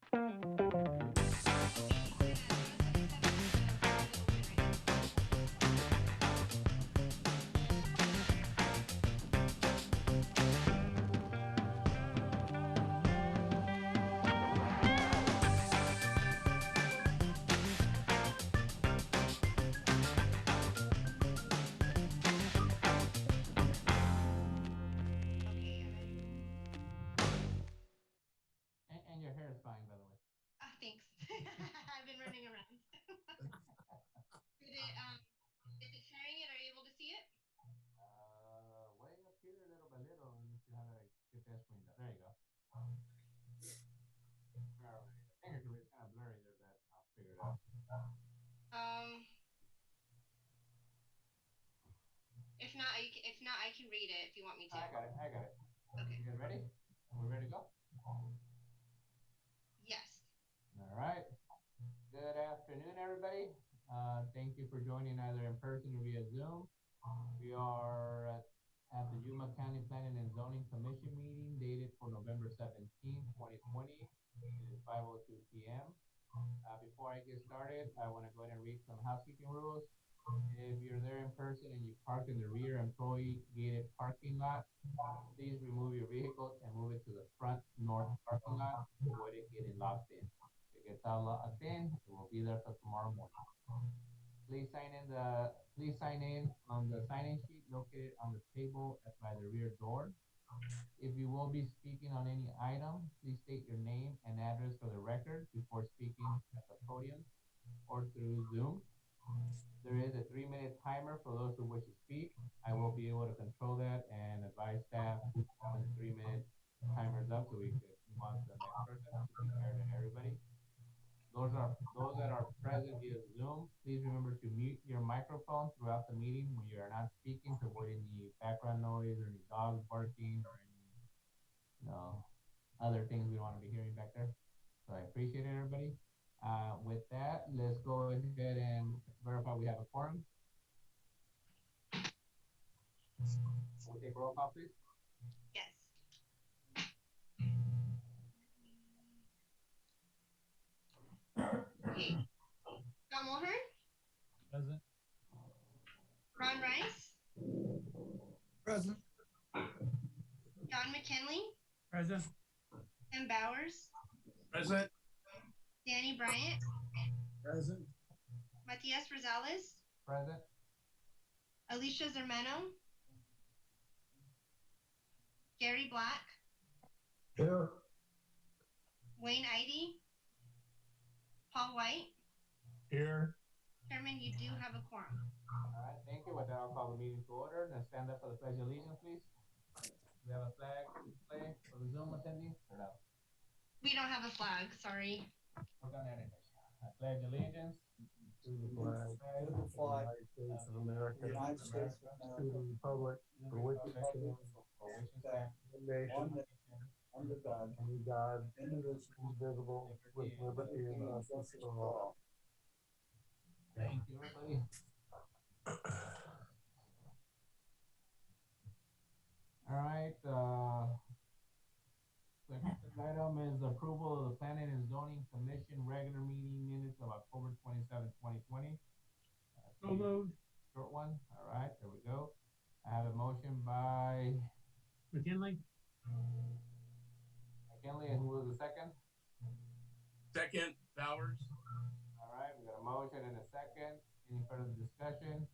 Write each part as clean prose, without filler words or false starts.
And your hair is fine, by the way. Thanks. I've been running around. Is it sharing it? Are you able to see it? Way up here, little by little. Let me see how to get that screen down. There you go. All right. I think it's kind of blurry there, but I'll figure it out. Um, if not, I can read it if you want me to. I got it. Okay. You guys ready? Are we ready to go? Yes. All right. Good afternoon, everybody. Thank you for joining either in person or via Zoom. We are at the Yuma County Planning and Zoning Commission meeting dated for November 17th, 2020. It is 5:02 p.m. Before I get started, I want to go ahead and read some housekeeping rules. If you're there in person and you park in the rear employee gated parking lot, please remove your vehicle and move it to the front north parking lot to avoid it getting locked in. If it gets all locked in, it will be there till tomorrow morning. Please sign in on the sign-in sheet located on the table by the rear door. If you will be speaking on any item, please state your name and address for the record before speaking at the podium or through Zoom. There is a 3-minute timer for those who wish to speak. I will be able to control that and advise staff when the 3-minute timer is up so we could move on to the next person to be fair to everybody. Those that are present via Zoom, please remember to mute your microphone throughout the meeting when you are not speaking to avoid any background noise or any dogs barking or any other things we want to be hearing back there. So I appreciate it, everybody. With that, let's go ahead and verify we have a quorum. Can we take roll call, please? Yes. Okay. John Mulhern? Present. Ron Rice? Present. John McKinley? Present. Tim Bowers? Present. Danny Bryant? Present. Matias Rosales? Present. Alicia Zermano? Gary Black? Here. Wayne Idy? Paul White? Here. Chairman, you do have a quorum. All right, thank you. With that, I'll call the meeting to order. Now stand up for the Pledge of Allegiance, please. We have a flag display for the Zoom attendees. Or no? We don't have a flag, sorry. We're gonna edit it. I pledge allegiance to the flag To the flag of the United States of America, to the republic for which it stands, one nation nation, under God, under God, indivisible, with liberty and justice for all. Thank you, everybody. All right. The next item is approval of the Planning and Zoning Commission regular meeting minutes of October 27, 2020. So moved. Short one. All right, there we go. I have a motion by McKinley. McKinley, and who was the second? Second, Bowers. All right, we got a motion and a second. Any further discussion?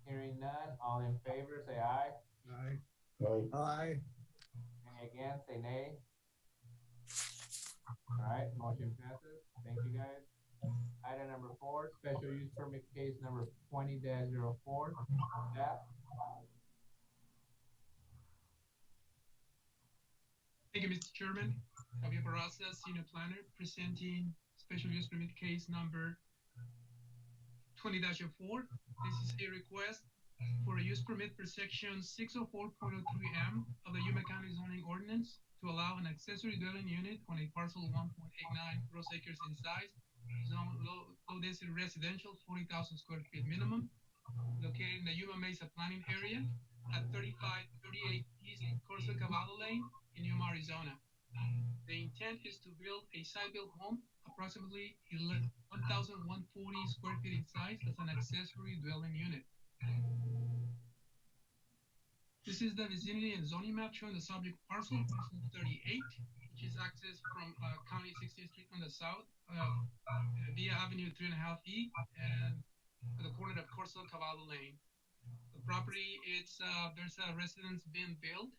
Hearing none, all in favor, say aye. Aye. Aye. Aye. Any against, say nay. All right, motion passes. Thank you, guys. Item number 4, special use permit case number 20-04. Staff. Thank you, Mr. Chairman. Javier Barraza, Senior Planner, presenting special use permit case number 20-04. This is a request for a use permit per section 604.03M of the Yuma County Zoning Ordinance to allow an accessory dwelling unit on a parcel of 1.89 gross acres in size, zone low density residential, 40,000 square feet minimum, located in the Yuma Mesa planning area at 3538 East Corso Cavallo Lane in Yuma, Arizona. The intent is to build a site-built home, approximately 1,140 square feet in size, as an accessory dwelling unit. This is the vicinity and zoning map showing the subject parcel, parcel 38, which is accessed from County 60th Street on the south via Avenue 3.5E and at the corner of Corso Cavallo Lane. The property, there's a residence being built.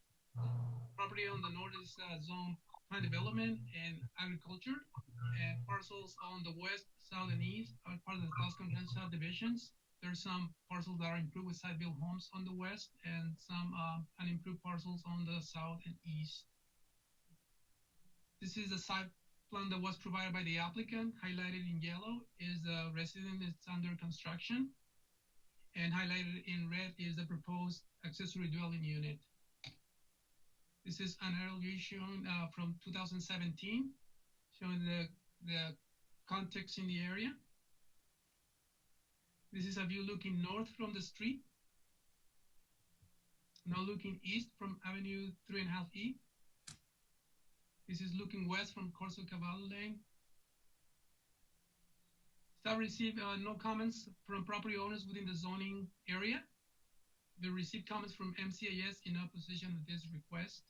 Property on the north is zone plan development and agriculture, and parcels on the west, south, and east are part of the Tuscan subdivisions. There's some parcels that are improved with site-built homes on the west, and some unimproved parcels on the south and east. This is the site plan that was provided by the applicant. Highlighted in yellow is the residence that's under construction, and highlighted in red is the proposed accessory dwelling unit. This is an earlier shown from 2017, showing the context in the area. This is a view looking north from the street. Now looking east from Avenue 3.5E. This is looking west from Corso Cavallo Lane. Staff received no comments from property owners within the zoning area. They received comments from MCIS in opposition to this request.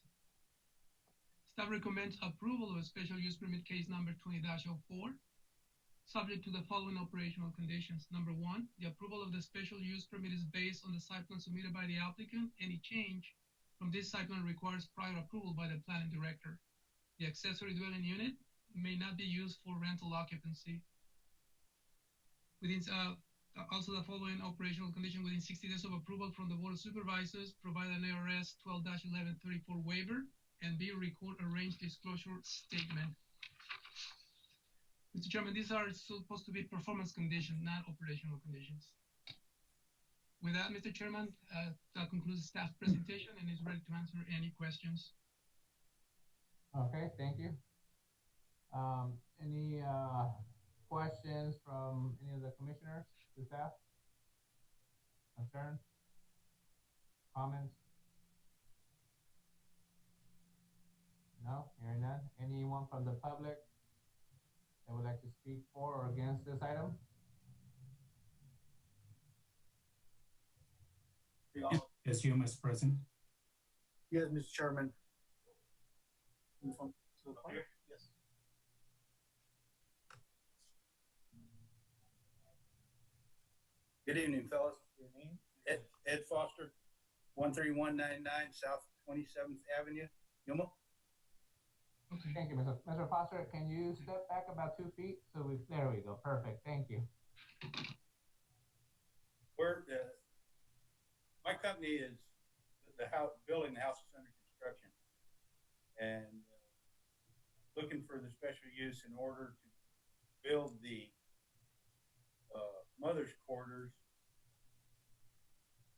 Staff recommends approval of a special use permit case number 20-04, subject to the following operational conditions. Number one, the approval of the special use permit is based on the site plan submitted by the applicant. Any change from this site plan requires prior approval by the planning director. The accessory dwelling unit may not be used for rental occupancy. Also the following operational condition: within 60 days of approval from the Board of Supervisors, provide an ARS 12-1134 waiver, and B, record a range disclosure statement. Mr. Chairman, these are supposed to be performance conditions, not operational conditions. With that, Mr. Chairman, that concludes the staff presentation and is ready to answer any questions. Okay, thank you. Any questions from any of the commissioners to staff? Concerns? Comments? No, hearing none. Anyone from the public that would like to speak for or against this item? Yes, you, Mr. President. Yes, Mr. Chairman. Yes. Good evening, fellas. Ed Foster, 13199 South 27th Avenue, Yuma. Okay. Thank you, Mr. Foster. Can you step back about 2 feet? There we go. Perfect. Thank you. My company is building the house is under construction, and looking for the special use in order to build the mother's quarters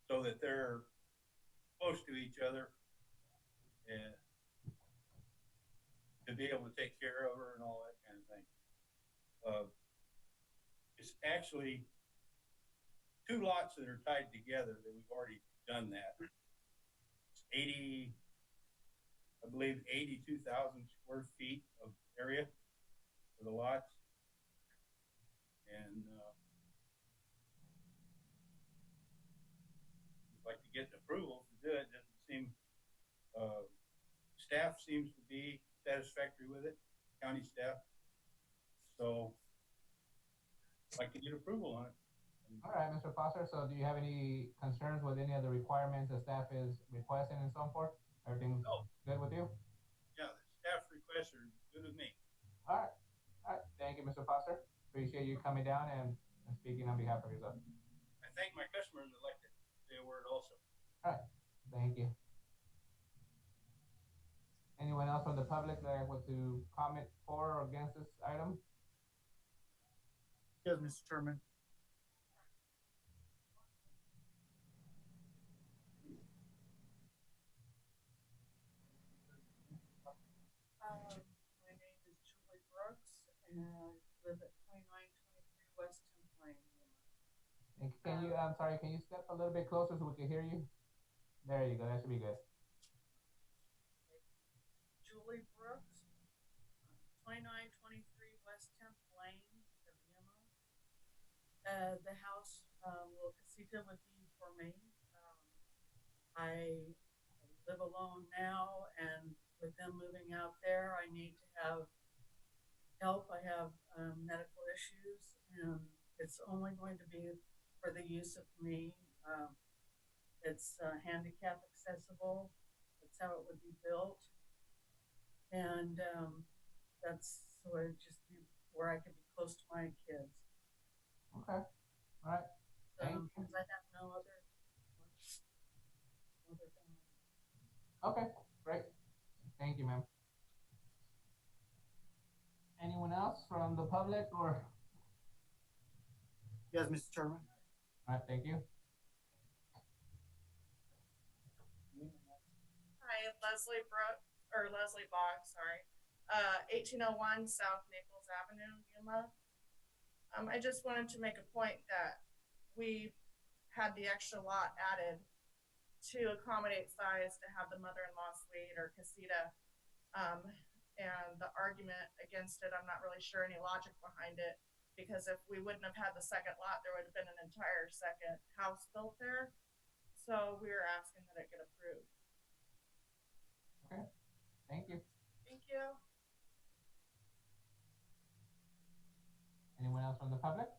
so that they're close to each other and to be able to take care of her and all that kind of thing. It's actually 2 lots that are tied together that we've already done that. It's 82,000 square feet of area for the lots. And we'd like to get approval to do it. Doesn't seem, staff seems to be satisfactory with it, county staff. So I'd like to get approval on it. All right, Mr. Foster. So do you have any concerns with any of the requirements the staff is requesting and so forth? Everything's good with you? Yeah, the staff requests are good with me. All right. All right. Thank you, Mr. Foster. Appreciate you coming down and speaking on behalf of yourself. I thank my customers that like to say a word also. All right. Thank you. Anyone else from the public that want to comment for or against this item? Yes, Mr. Chairman. My name is Julie Brooks, and I live at 2923 West 10th Lane. And can you, I'm sorry, can you step a little bit closer so we can hear you? There you go. That should be good. Julie Brooks, 2923 West 10th Lane of Yuma. The house, will casita would be for me. I live alone now, and with them moving out there, I need to have help. I have medical issues, and it's only going to be for the use of me. It's handicap accessible. That's how it would be built, and that's so it just be where I could be close to my kids. Okay. All right. Thank you. Because I have no other family. Okay. Great. Thank you, ma'am. Anyone else from the public or? Yes, Mr. Chairman. All right. Thank you. Hi, Leslie Bogg, sorry. 1801 South Naples Avenue, Yuma. I just wanted to make a point that we had the extra lot added to accommodate size to have the mother-in-law suite or casita. And the argument against it, I'm not really sure any logic behind it, because if we wouldn't have had the second lot, there would have been an entire second house built there. So we were asking that it get approved. Okay. Thank you. Thank you. Anyone else from the public?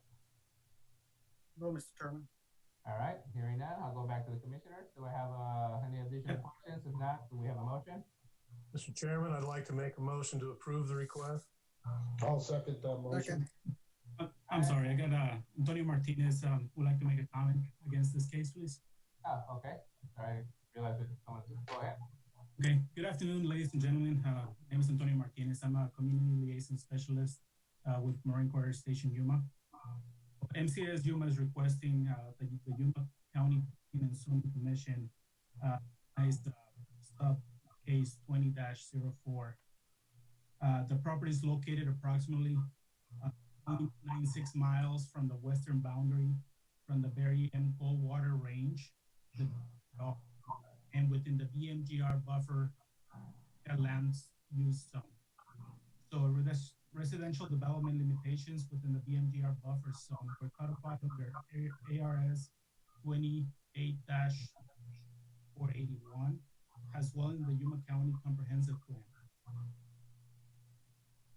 No, Mr. Chairman. All right. Hearing none, I'll go back to the commissioners. Do I have any additional questions? If not, do we have a motion? Mr. Chairman, I'd like to make a motion to approve the request. I'll second that motion. I'm sorry, I got Antonio Martinez would like to make a comment against this case, please. Oh, okay. Sorry, realized that someone just go ahead. Okay, good afternoon, ladies and gentlemen. My name is Antonio Martinez. I'm a community liaison specialist with Marine Corps Station Yuma. MCS Yuma is requesting the Yuma County Planning and Zoning Commission sub case 20-04. The property is located approximately 96 miles from the western boundary from the Berry and Coldwater Range, and within the BMGR buffer land use zone. So residential development limitations within the BMGR buffer zone were codified under ARS 28-481, as well in the Yuma County Comprehensive Plan.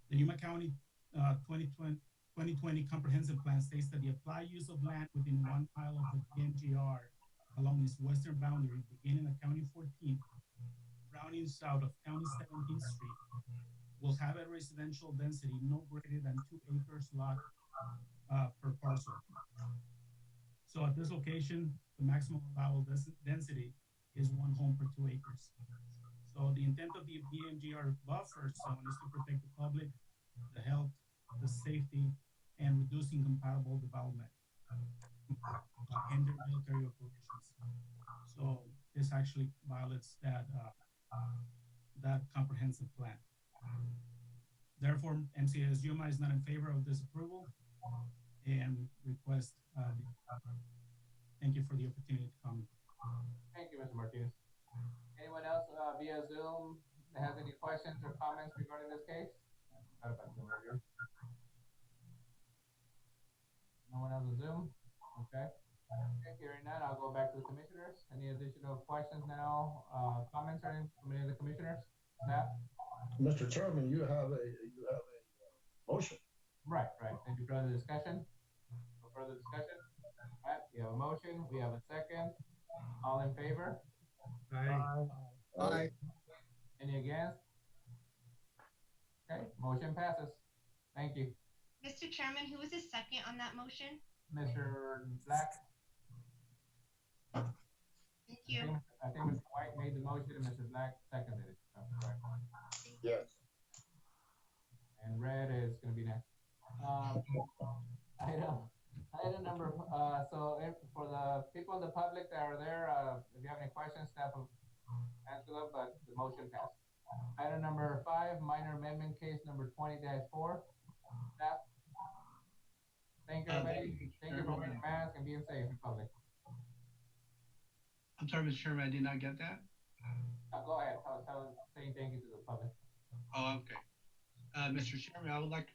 The Yuma County 2020 Comprehensive Plan states that the applied use of land within 1 mile of the BMGR along its western boundary, beginning at County 14th, rounding south of County 17th Street, will have a residential density no greater than 2 acres lot per parcel. So at this location, the maximum allowable density is 1 home per 2 acres. So the intent of the BMGR buffer zone is to protect the public, the health, the safety, and reducing compatible development and their military operations. So this actually violates that comprehensive plan. Therefore, MCS Yuma is not in favor of this approval and request thank you for the opportunity to comment. Thank you, Mr. Martinez. Anyone else via Zoom that has any questions or comments regarding this case? No one else on Zoom? Okay. Hearing none, I'll go back to the commissioners. Any additional questions now, comments or anything from any of the commissioners? Staff? Mr. Chairman, you have a motion. Right. Any further discussion? No further discussion? All right, we have a motion. We have a second. All in favor? Aye. Any against? Okay, motion passes. Thank you. Mr. Chairman, who was the second on that motion? Mr. Black? Thank you. I think Mr. White made the motion and Mr. Black seconded it. Oh, correct. Yes. And red is going to be next. Item number, so for the people in the public that are there, if you have any questions, staff will answer them, but the motion passed. Item number 5, minor amendment case number 20-4. Staff. Thank you, everybody. Thank you for wearing a mask and being safe in public. I'm sorry, Mr. Chairman, I did not get that. Go ahead. Saying thank you to the public. Oh, okay. Mr. Chairman, I would like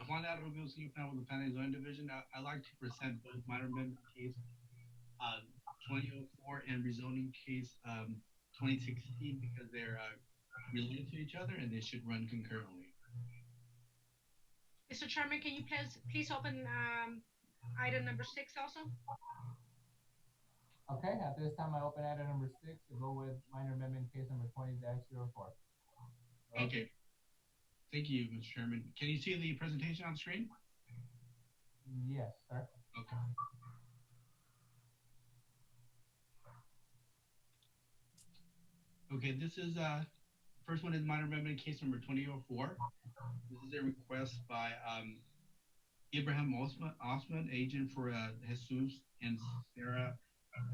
Juan Rubio, Senior Panel with the Planning and Zoning Division. I'd like to present both minor amendment case 2004 and rezoning case 2016 because they're related to each other and they should run concurrently. Mr. Chairman, can you please open item number 6 also? Okay, at this time, I open item number 6 to go with minor amendment case number 20-04. Okay. Thank you, Mr. Chairman. Can you see the presentation on screen? Yes, sir. Okay. Okay, this is first one is minor amendment case number 2004. This is a request by Abraham Osman, agent for Jesus and Sarah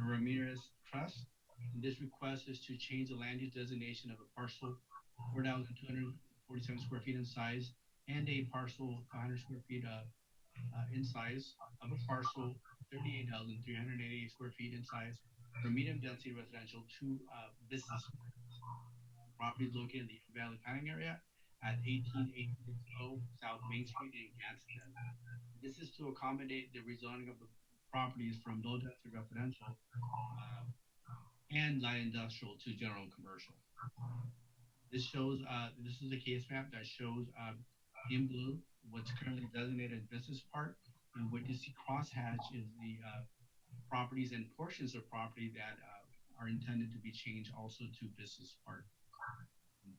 Ramirez Trust. And this request is to change the land use designation of a parcel 4,247 square feet in size and a parcel 500 square feet in size of a parcel 38,388 square feet in size from medium density residential to business. The property is located in the Valley Planning area at 18860 South Main Street in Gadsden. This is to accommodate the rezoning of the properties from low density residential and light industrial to general commercial. This shows, this is a case map that shows in blue what's currently designated business park, and what you see crosshatch is the properties and portions of property that are intended to be changed also to business park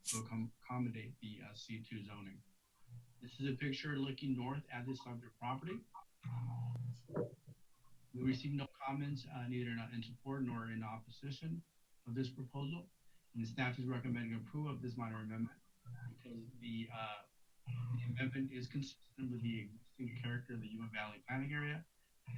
to accommodate the C2 zoning. This is a picture looking north at the subject property. We received no comments, neither in support nor in opposition of this proposal, and the staff is recommending approval of this minor amendment because the amendment is consistent with the existing character of the Yuma Valley Planning area.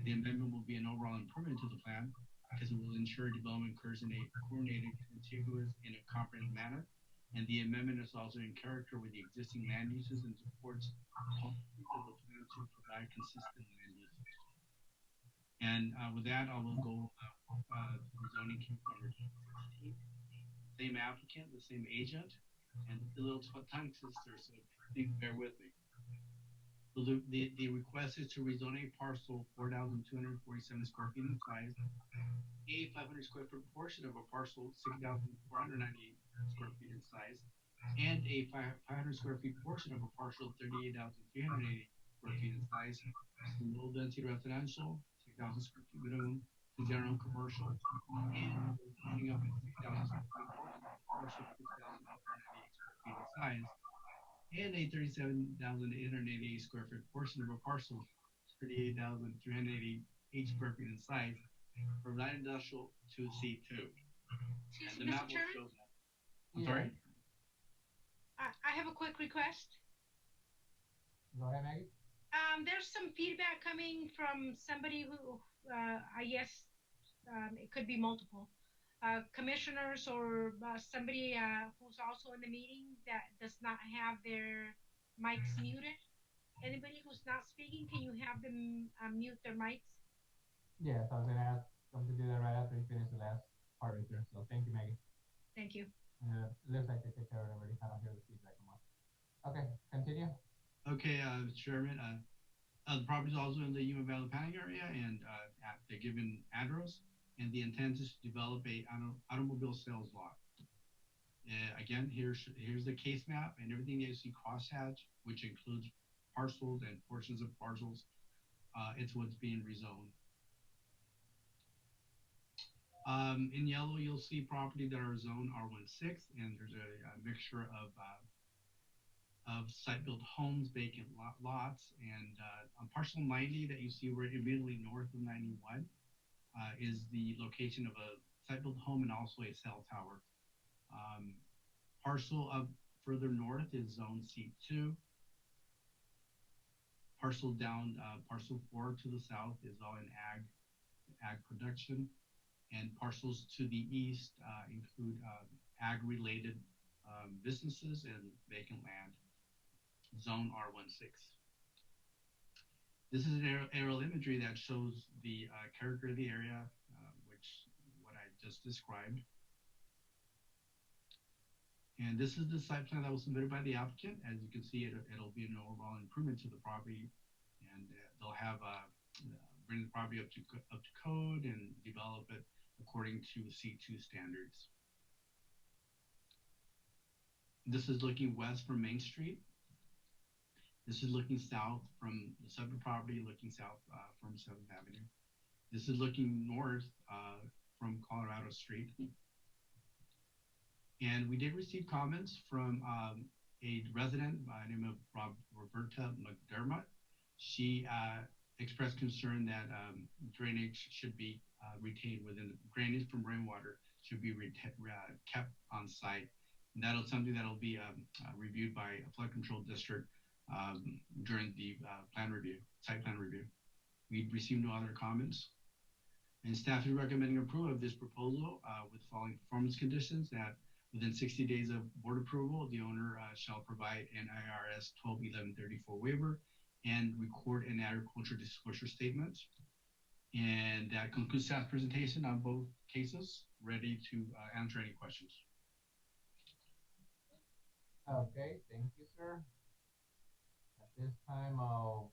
The amendment will be an overall improvement to the plan because it will ensure development occurs in a coordinated, contiguous, in a comprehensive manner. And the amendment is also in character with the existing land uses and supports policies of the plan to provide consistent land uses. And with that, I will go to rezoning case number 2016. Same applicant, the same agent, and a little tongue twister, so please bear with me. So the request is to rezone a parcel 4,247 square feet in size, a 500 square foot portion of a parcel 6,498 square feet in size, and a 500 square feet portion of a parcel 38,380 square feet in size from low density residential 6,000 square feet minimum to general commercial, and zoning of a 6,000 square feet portion of a parcel 6,498 square feet in size, and a 37,888 square foot portion of a parcel 38,388 square feet in size from light industrial to C2. Excuse And me, the map Mr. Chairman? shows that. I'm sorry? I have a quick request. Go ahead, Maggie. There's some feedback coming from somebody who, I guess, it could be multiple commissioners or somebody who's also in the meeting that does not have their mics muted. Anybody who's not speaking, can you have them mute their mics? Yes, I was going to ask them to do that right after you finish the last part right there. So thank you, Maggie. Thank you. It looks like they took care of it already. I don't hear the feedback anymore. Okay, continue. Okay, Chairman. The property is also in the Yuma Valley Planning area and at the given address, and the intent is to develop a automobile sales lot. Again, here's the case map and everything that you see crosshatch, which includes parcels and portions of parcels. It's what's being rezoned. In yellow, you'll see property that are zoned R16, and there's a mixture of site-built homes, vacant lots, and on parcel 90 that you see right immediately north of 91 is the location of a site-built home and also a cell tower. Parcel of further north is zone C2. Parcel down, parcel 4 to the south is all in ag production. And parcels to the east include ag-related businesses and vacant land, zone R16. This is an aerial imagery that shows the character of the area, which what I just described. And this is the site plan that was submitted by the applicant. As you can see, it'll be an overall improvement to the property, and they'll have bring the property up to code and develop it according to C2 standards. This is looking west from Main Street. This is looking south from the subject property, looking south from 7th Avenue. This is looking north from Colorado Street. And we did receive comments from a resident by the name of Roberta McDermott. She expressed concern that drainage should be retained drainage from rainwater should be kept on site. And that'll something that'll be reviewed by a flood control district during the site plan review. We received no other comments. And staff is recommending approval of this proposal with the following performance conditions: that within 60 days of board approval, the owner shall provide an IRS 121134 waiver and record an agriculture disclosure statement. And that concludes staff's presentation on both cases. Ready to answer any questions. Okay, thank you, sir. At this time, I'll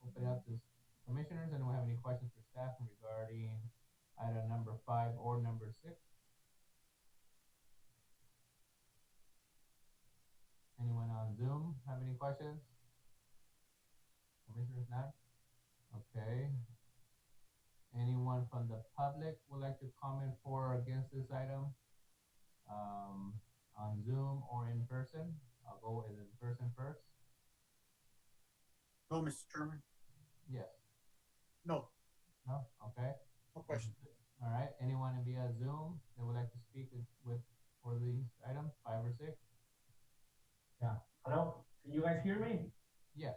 open it up to commissioners. Anyone have any questions for staff regarding item number 5 or number 6? Anyone on Zoom have any questions? Commissioners, not? Okay. Anyone from the public would like to comment for or against this item? On Zoom or in person? I'll go with in person first. No, Mr. Chairman. Yes. No. No? Okay. No question. All right. Anyone via Zoom that would like to speak for these items, 5 or 6? Yeah. Hello. Can you guys hear me? Yes.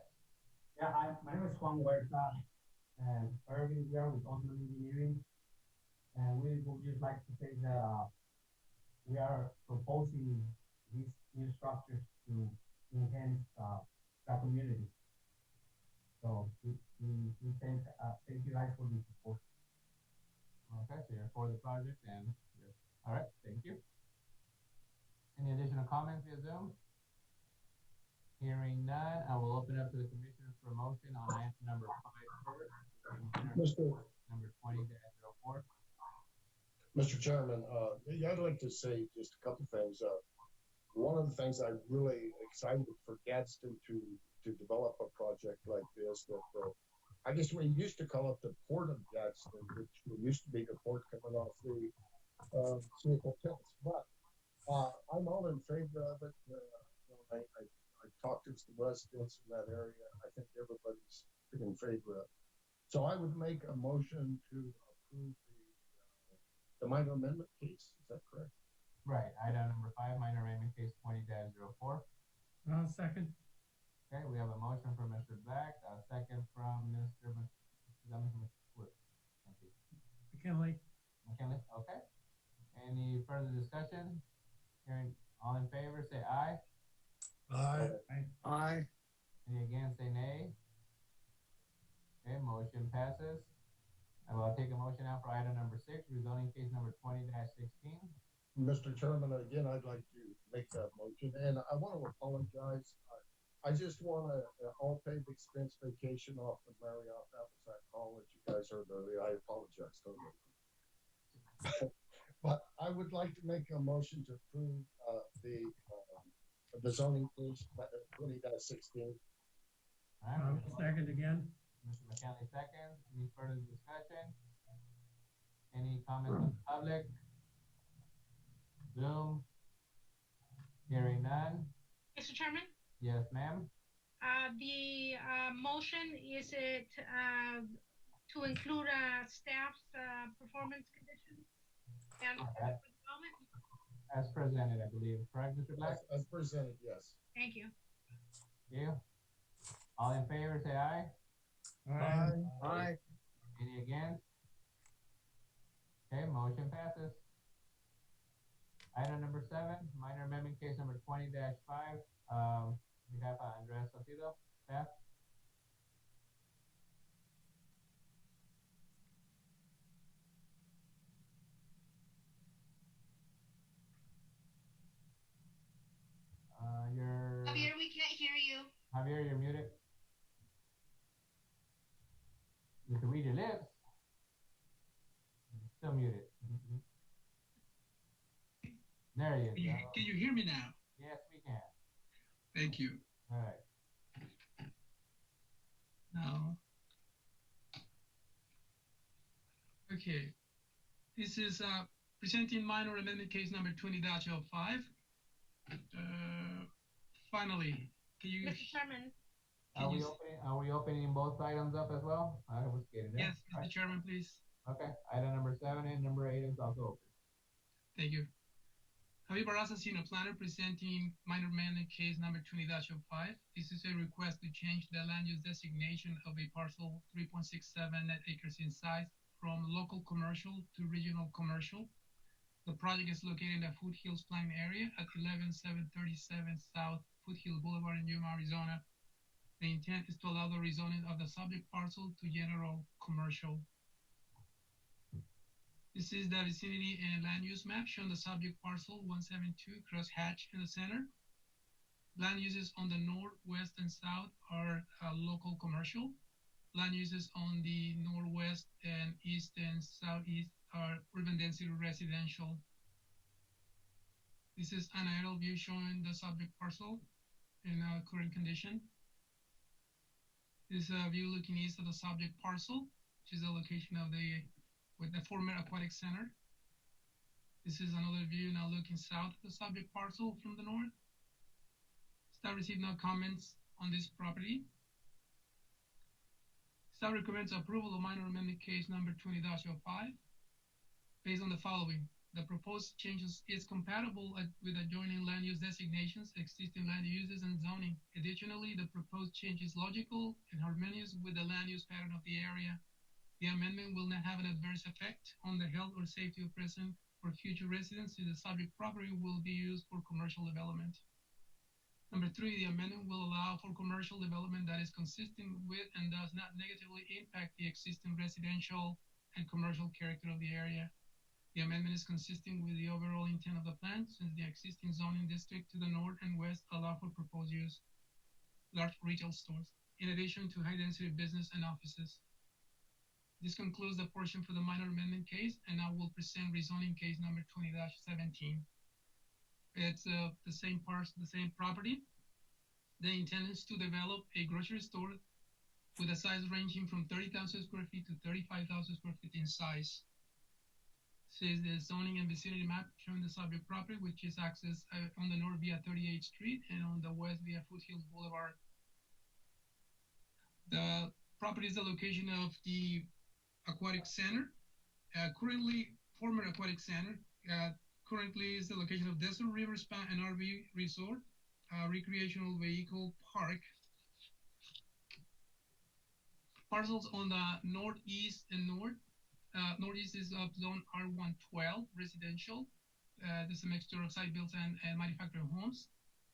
Yeah. Hi. My name is Juan Huerta, and Irving here with Ultimate Engineering, and we would just like to say that we are proposing these new structures to enhance the community. So we thank you guys for the support. Okay, so you're for the project and you're, all right, thank you. Any additional comments via Zoom? Hearing none, I will open up to the commissioners for a motion on item number 5 first. Number 20-04. Mr. Chairman, yeah, I'd like to say just a couple things. One of the things I'm really excited for Gadsden to develop a project like this, that I guess we used to call it the Port of Gadsden, which used to be the port coming off the Smith hotels. But I'm all in favor of it. I talked to some residents in that area. I think everybody's in favor of it. So I would make a motion to approve the minor amendment case. Is that correct? Right. Item number 5, minor amendment case 20-04. Second. Okay, we have a motion from Mr. Black, a second from Mr. Wood. Thank you. McKinley. McKinley, okay. Any further discussion? Hearing all in favor, say aye. Aye. Aye. Any against, say nay. Okay, motion passes. I will take a motion now for item number 6, rezoning case number 20-16. Mr. Chairman, again, I'd like to make that motion, and I want to apologize. I just want an all-paid expense vacation off the Marriott. That was that call that you guys heard earlier. I apologize totally. But I would like to make a motion to approve the zoning case 20-16. All right. Second again. Mr. McKinley seconds. Any further discussion? Any comments from the public? Zoom? Hearing none? Mr. Chairman? Yes, ma'am. The motion, is it to include staff's performance conditions and Okay. development? As presented, I believe. Correct, Mr. Black? As presented, yes. Thank you. Thank you. All in favor, say aye. Aye. Aye. Any against? Okay, motion passes. Item number 7, minor amendment case number 20-5. We have Andres Salcido, staff. Javier, you're muted. You can read your lips. Still muted. There you go. Can you hear me now? Yes, we can. Thank you. All right. Now, okay. This is presenting minor amendment case number 20-05. Finally, can you? Mr. Chairman. Are we opening both items up as well? I was getting there. Yes, Mr. Right. Chairman, please. Okay. Item number 7 and number 8 is also open. Thank you. Javier Barraza, senior planner, presenting minor amendment case number 20-05. This is a request to change the land use designation of a parcel 3.67 net acres in size from local commercial to regional commercial. The project is located in the Foothills planning area at 11737 South Foothill Boulevard in Yuma, Arizona. The intent is to allow the rezoning of the subject parcel to general commercial. This is the vicinity and land use map showing the subject parcel 172 crosshatch in the center. Land uses on the north, west, and south are local commercial. Land uses on the northwest and east and southeast are urban density residential. This is an aerial view showing the subject parcel in current condition. This is a view looking east of the subject parcel, which is the location of the former aquatic center. This is another view now looking south of the subject parcel from the north. Staff received no comments on this property. Staff recommends approval of minor amendment case number 20-05 based on the following. The proposed changes is compatible with adjoining land use designations, existing land uses, and zoning. Additionally, the proposed change is logical and harmonious with the land use pattern of the area. The amendment will not have an adverse effect on the health or safety of present or future residents, and the subject property will be used for commercial development. Number 3, the amendment will allow for commercial development that is consistent with and does not negatively impact the existing residential and commercial character of the area. The amendment is consistent with the overall intent of the plan, since the existing zoning district to the north and west allow for proposed use large retail stores, in addition to high-density business and offices. This concludes the portion for the minor amendment case, and I will present rezoning case number 20-17. It's the same property. The intent is to develop a grocery store with a size ranging from 30,000 square feet to 35,000 square feet in size. This is the zoning and vicinity map showing the subject property, which is accessed on the north via 38th Street and on the west via Foothills Boulevard. The property is the location of the aquatic center, former aquatic center. Currently is the location of Desert River Spa and RV Resort, recreational vehicle park. Parcels on the northeast and north. Northeast is of zone R112 residential. This is a mixture of site builds and manufactured homes.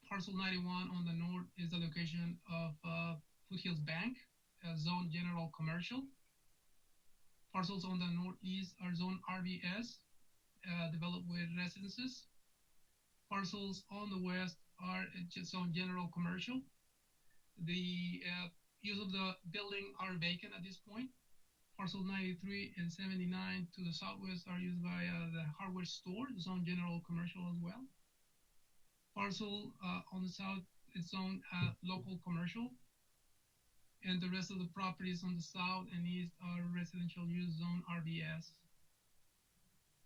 Parcel 91 on the north is the location of Foothills Bank, zone general commercial. Parcels on the northeast are zone RVS, developed with residences. Parcels on the west are zone general commercial. The use of the building are vacant at this point. Parcel 93 and 79 to the southwest are used by the hardware store, zone general commercial as well. Parcel on the south is zone local commercial. And the rest of the properties on the south and east are residential use zone RBS.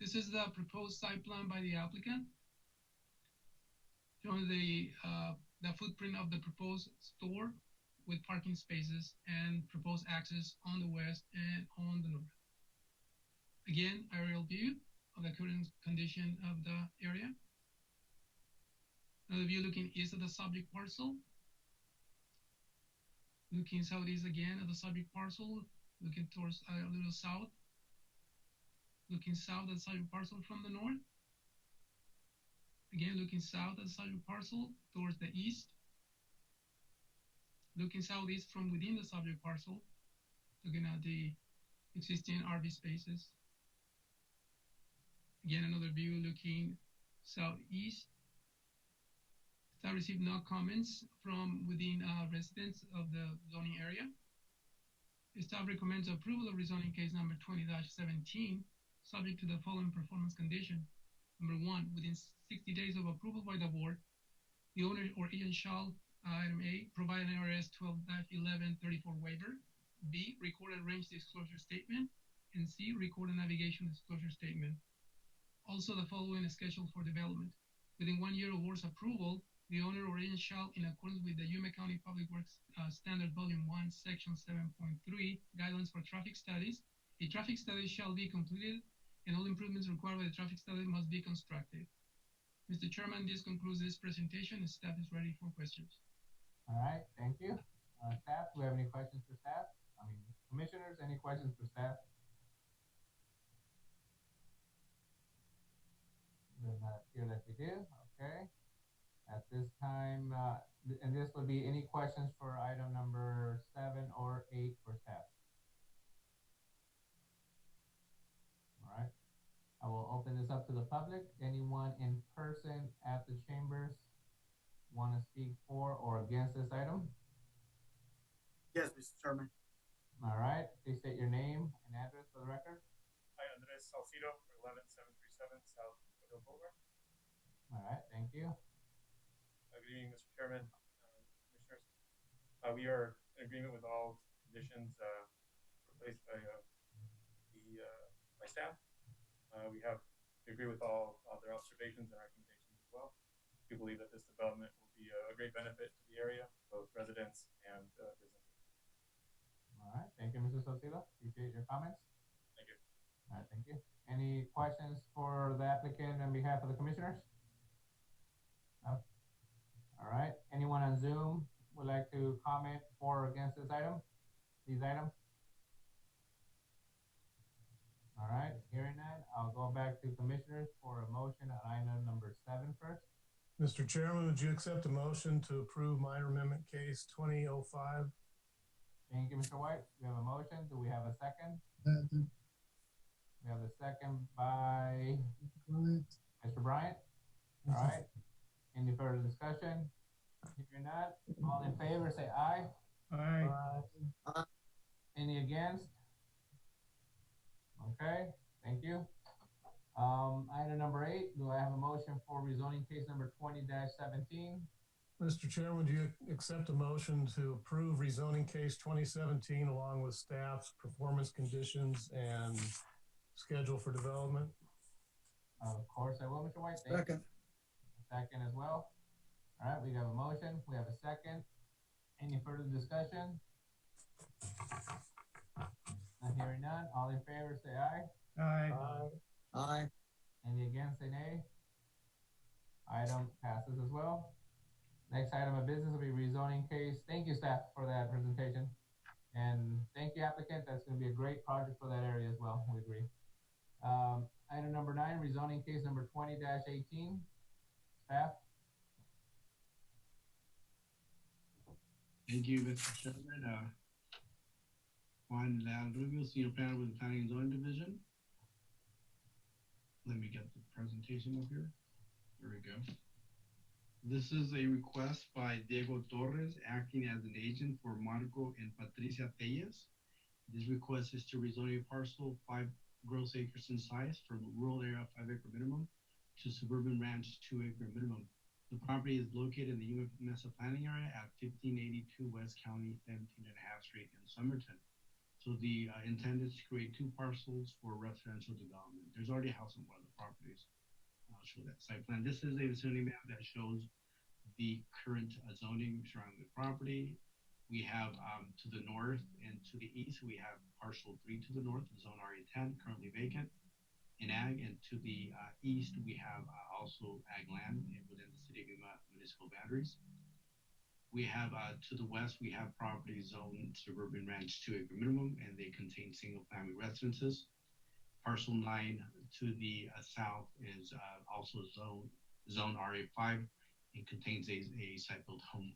This is the proposed site plan by the applicant, showing the footprint of the proposed store with parking spaces and proposed access on the west and on the north. Again, aerial view of the current condition of the area. Another view looking east of the subject parcel. Looking southeast again at the subject parcel, looking towards a little south. Looking south at the subject parcel from the north. Again, looking south at the subject parcel towards the east. Looking southeast from within the subject parcel, looking at the existing RV spaces. Again, another view looking southeast. Staff received no comments from within residents of the zoning area. Staff recommends approval of rezoning case number 20-17, subject to the following performance condition. Number 1, within 60 days of approval by the board, the owner or agent shall, item A, provide an ARS 12-1134 waiver. B, record a range disclosure statement. And C, record a navigation disclosure statement. Also, the following is scheduled for development. Within 1 year of board's approval, the owner or agent shall, in accordance with the Yuma County Public Works Standard Volume 1, Section 7.3, Guidelines for Traffic Studies, a traffic study shall be completed and all improvements required by the traffic study must be constructed. Mr. Chairman, this concludes this presentation and staff is ready for questions. All right, thank you. Staff, do we have any questions for staff? Commissioners, any questions for staff? Does not appear that we do. Okay. At this time, and this would be any questions for item number 7 or 8 for staff? All right. I will open this up to the public. Anyone in person at the chambers want to speak for or against this item? Yes, Mr. Chairman. All right. Please state your name and address for the record. Hi, Andres Salcido, 11737 South Woodhill Boulevard. All right. Thank you. Good evening, Mr. Chairman, Commissioners. We are in agreement with all conditions placed by my staff. We agree with all their observations and recommendations as well. We believe that this development will be a great benefit to the area, both residents and businesses. All right. Thank you, Mr. Salcido. Appreciate your comments. Thank you. All right. Thank you. Any questions for the applicant on behalf of the commissioners? No. All right. Anyone on Zoom would like to comment for or against this item? These items? All right. Hearing none, I'll go back to commissioners for a motion on item number 7 first. Mr. Chairman, would you accept a motion to approve minor amendment case 2005? Thank you, Mr. White. We have a motion. Do we have a second? We have a second by Mr. Bryant. All right. Any further discussion? Hearing none, all in favor say aye. Aye. Any against? Okay, thank you. Item number 8, do I have a motion for rezoning case number 20-17? Mr. Chairman, would you accept a motion to approve rezoning case 2017 along with staff's performance conditions and schedule for development? Of course I will, Mr. White. Thank Second. you. Second as well. All right, we have a motion. We have a second. Any further discussion? Not hearing none. All in favor say aye. Aye. Aye. Any against say nay. Item passes as well. Next item of business will be rezoning case. Thank you, staff, for that presentation. And thank you, applicant. That's going to be a great project for that area as well. We agree. Item number 9, rezoning case number 20-18. Staff. Thank you, Mr. Chairman. Juan Leal Rubio, Senior Planner with the Planning and Zoning Division. Let me get the presentation up here. There we go. This is a request by Diego Torres, acting as an agent for Marco and Patricia Tellez. This request is to rezone a parcel 5 gross acres in size from rural area 5-acre minimum to suburban ranch 2-acre minimum. The property is located in the Yuma Mesa planning area at 1582 West County 17.5 Street in Somerton. So the intent is to create 2 parcels for residential development. There's already a house on one of the properties. I'll show that site plan. This is a zoning map that shows the current zoning surrounding the property. We have to the north and to the east, we have parcel 3 to the north, zone RE10, currently vacant in ag, and to the east, we have also ag land within the city of Yuma municipal boundaries. We have to the west, we have property zone suburban ranch 2-acre minimum, and they contain single family residences. Parcel 9 to the south is also zone RA5 and contains a site-built home.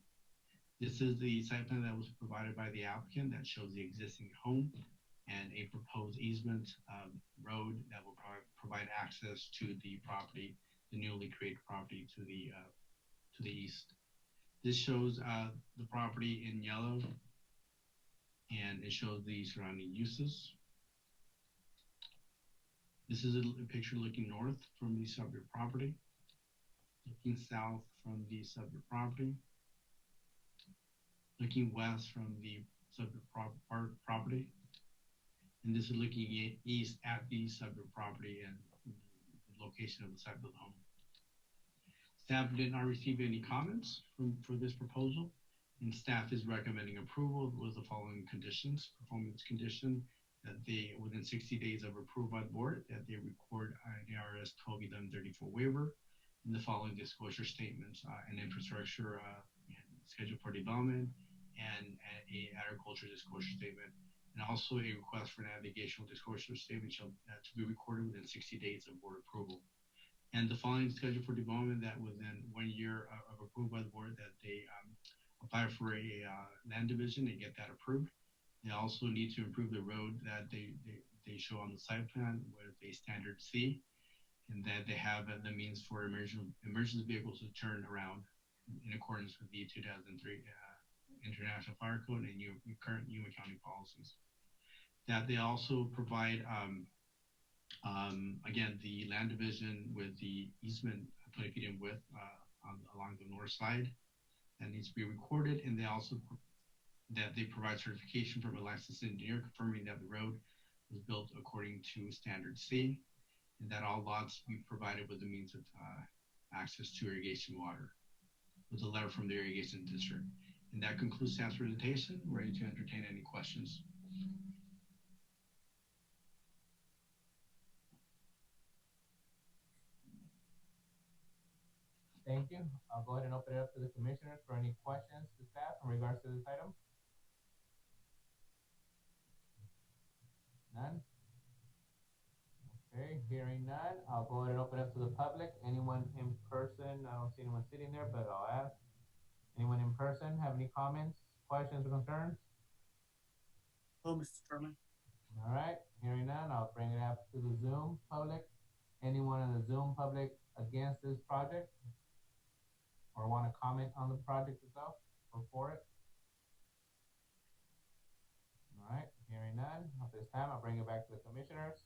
This is the site plan that was provided by the applicant that shows the existing home and a proposed easement road that will provide access to the property, the newly created property to the east. This shows the property in yellow, and it shows the surrounding uses. This is a picture looking north from the subject property, looking south from the subject property, looking west from the subject property, and this is looking east at the subject property and the location of the site of the home. Staff did not receive any comments for this proposal, and staff is recommending approval with the following conditions. Performance condition that they, within 60 days of approval by the board, that they record an ARS 12-1134 waiver and the following disclosure statements, an infrastructure and schedule for development, and a agriculture disclosure statement, and also a request for navigational disclosure statement to be recorded within 60 days of board approval. And the following schedule for development that within 1 year of approval by the board that they apply for a land division and get that approved. They also need to improve the road that they show on the site plan with a standard C, and that they have the means for emergency vehicles to turn around in accordance with the 2003 International Fire Code and current Yuma County policies. That they also provide again, the land division with the easement 20 feet in width along the north side that needs to be recorded, and they also that they provide certification from a licensed engineer confirming that the road was built according to standard C, and that all lots be provided with the means of access to irrigation water with a letter from the irrigation district. And that concludes staff's presentation. Ready to entertain any questions. Thank you. I'll go ahead and open it up to the commissioners for any questions to staff in regards to this item. None? Okay, hearing none, I'll go ahead and open it up to the public. Anyone in person? I don't see anyone sitting there, but I'll ask. Anyone in person have any comments, questions, or concerns? Hello, Mr. Chairman. All right, hearing none, I'll bring it up to the Zoom public. Anyone in the Zoom public against this project? Or want to comment on the project itself or for it? All right, hearing none. At this time, I'll bring it back to the commissioners.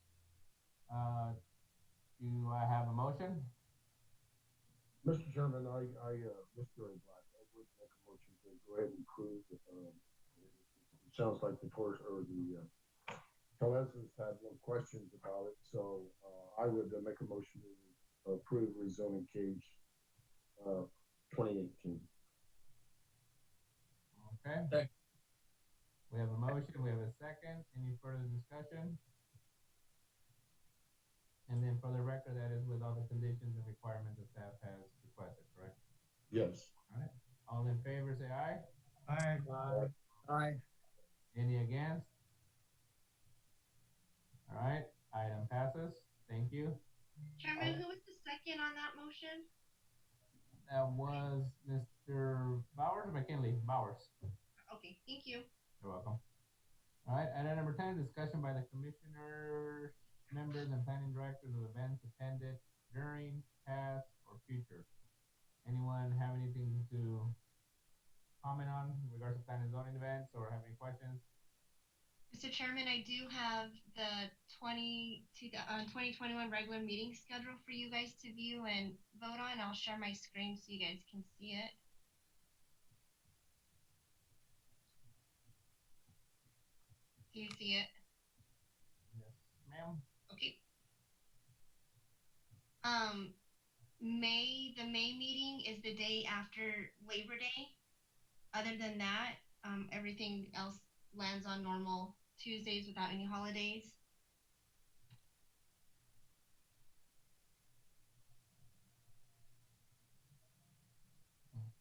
Do I have a motion? Mr. Chairman, Mr. Black, I would make a motion to go ahead and approve. It sounds like the course or the Colensos had no questions about it, so I would make a motion to approve rezoning case 2018. Okay. We have a motion, we have a second. Any further discussion? And then for the record, that is with all the conditions and requirements that staff has requested, correct? Yes. All right. All in favor, say aye. Aye. Aye. Aye. Any against? All right, item passes. Thank you. Chairman, who was the second on that motion? That was Mr. Bowers or McKinley? Bowers. Okay, thank you. You're welcome. All right, item number 10, discussion by the commissioners, members, and planning directors of events attended during, past, or future. Anyone have anything to comment on in regards to planning and zoning events or have any questions? Mr. Chairman, I do have the 2021 regular meeting schedule for you guys to view and vote on. I'll share my screen so you guys can see it. Do you see it? Yes, ma'am. Okay. The May meeting is the day after Labor Day. Other than that, everything else lands on normal Tuesdays without any holidays.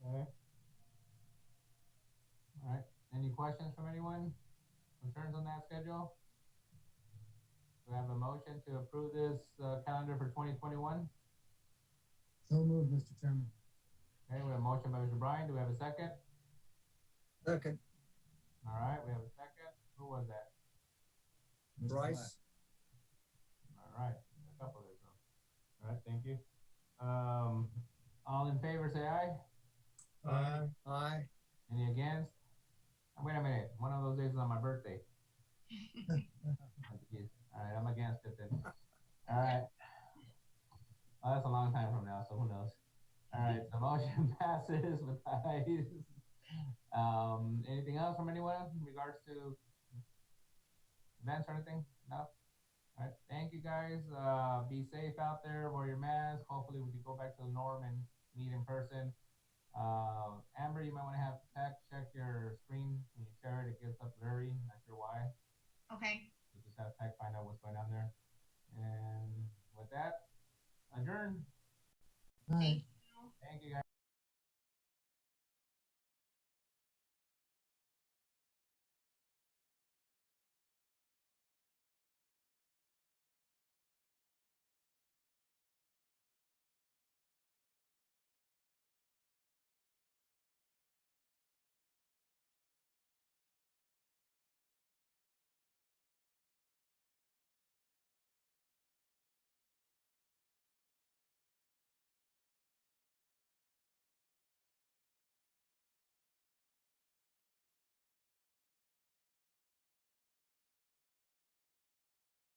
Okay. All right. Any questions from anyone? Concerns on that schedule? Do we have a motion to approve this calendar for 2021? So moved, Mr. Chairman. Okay, we have a motion by Mr. Bryan. Do we have a second? Second. All right, we have a second. Who was that? Bryce. All right, a couple there, so. All right, thank you. All in favor, say aye. Aye. Aye. passes with eyes. Anything else from anyone in regards to events or anything? No? All right. Thank you guys. Be safe out there. Wear your mask. Hopefully we can go back to the norm and meet in person. Amber, you might want to have check your screen when you share it. It gets up blurry. I